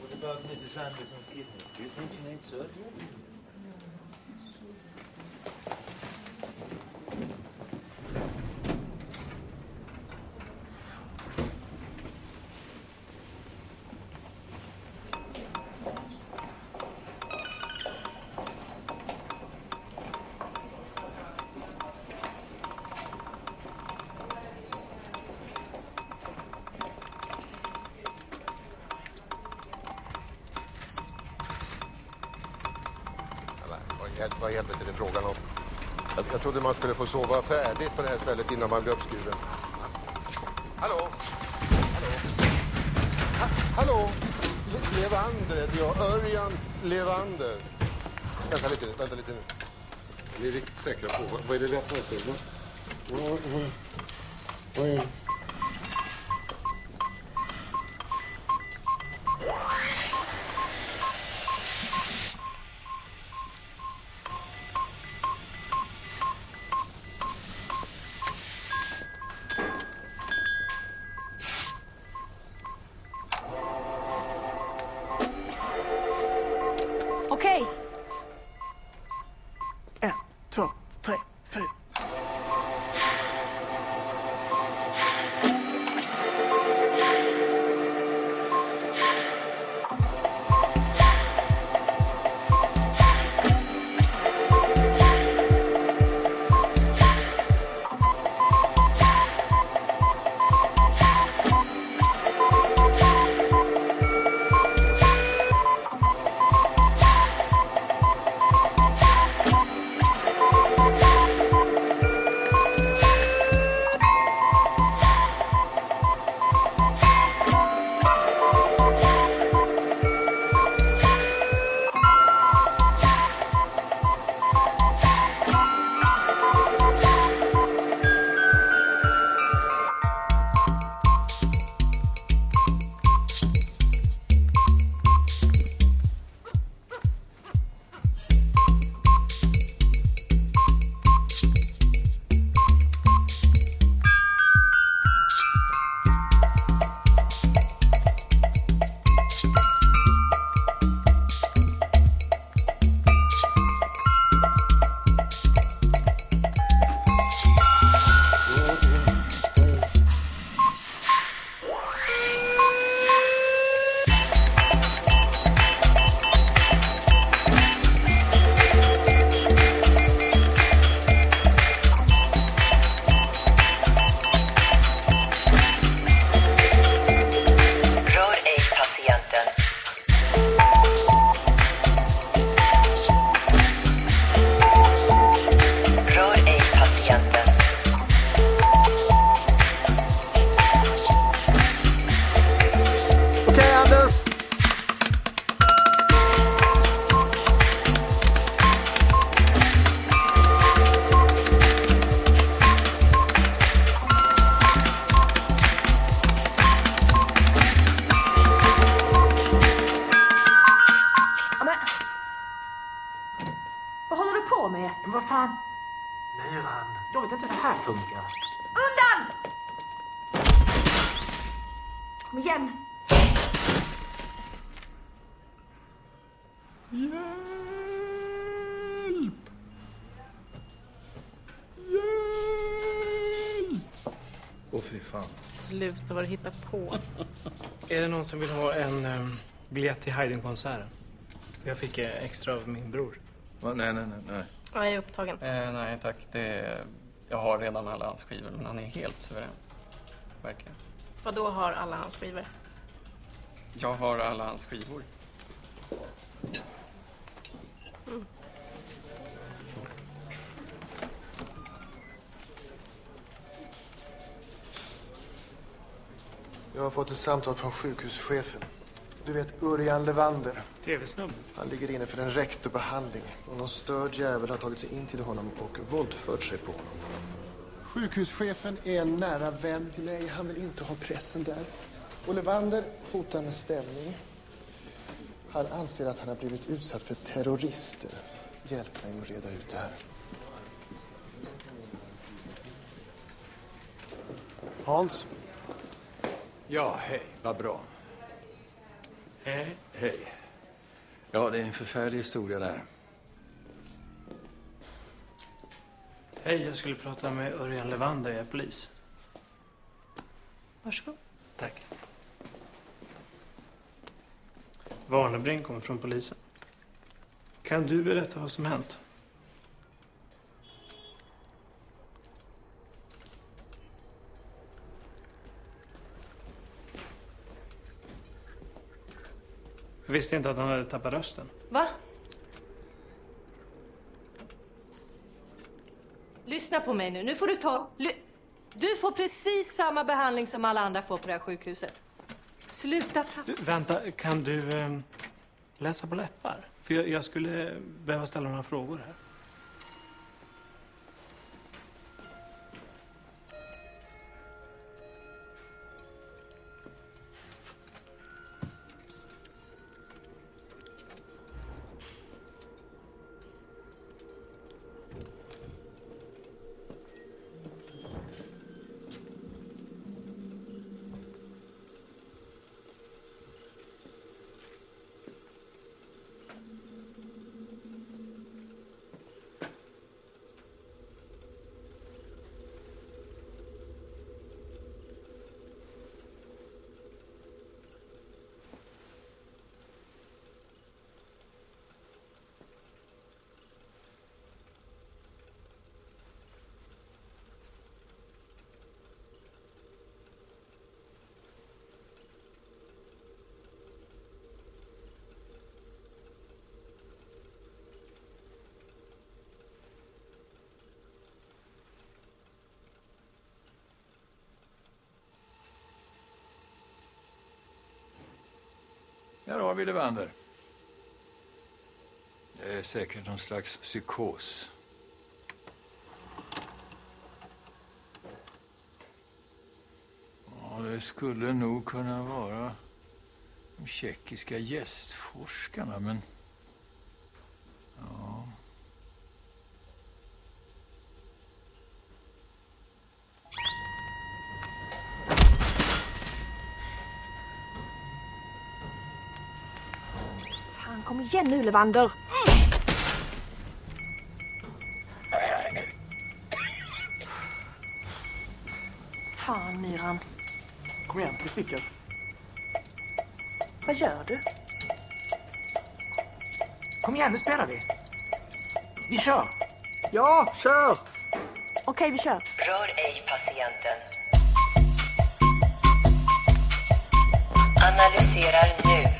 What about Mrs. Anderson's kidneys? Do you think she needs surgery? Vad i helvete är det frågan om? Jag trodde man skulle få sova färdigt på det här stället innan man blir uppskriven. Hallå? Hallå? Levander heter jag. Örjan Levander. Vänta lite nu. Vi är riktigt säkra på. Vad är det där för något? Vad är det? Okej. 1, 2, 3, 4. Men vad fan? Myran, jag vet inte hur det här funkar. Undan! Kom igen. Hjälp! Hjälp! Åh fy fan. Sluta vad du hittar på. Är det någon som vill ha en biljett till Haydn-konserten? Jag fick extra av min bror. Va? Nej. Jag är upptagen. Nej tack, jag har redan alla hans skivor, men han är helt suverän. Verkligen. Vad då har alla hans skivor? Jag har alla hans skivor. Mm. Jag har fått ett samtal från sjukhuschefen. Du vet Örjan Levander. TV-snubben. Han ligger inne för en rektorbehandling. Och någon störd jävel har tagit sig in till honom och våldfört sig på honom. Sjukhuschefen är en nära vän till mig. Han vill inte ha pressen där. Och Levander hotar med stämning. Han anser att han har blivit utsatt för terrorister. Hjälp mig att reda ut det här. Hans? Ja, hej. Vad bra. Hej. Hej. Ja, det är en förfärlig historia där. Hej, jag skulle prata med Örjan Levander, jag är polis. Varsågod. Tack. Warnerbring kommer från polisen. Kan du berätta vad som hänt? Jag visste inte att han hade tappat rösten. Va? Lyssna på mig nu. Nu får du ta... Du får precis samma behandling som alla andra får på det här sjukhuset. Sluta Du, vänta, kan du läsa på läppar? För jag skulle behöva ställa några frågor här. Där har vi Levander. Det är säkert någon slags psykos. Ja, det skulle nog kunna vara de tjeckiska gästforskarna, men... Ja... Kom igen nu, Levander. Fan, Myran. Kom igen, vi sticker. Vad gör du? Kom igen, nu spelar vi. Vi kör. Ja, kör! Okej, vi kör. Rör ej patienten. Analyserar nu.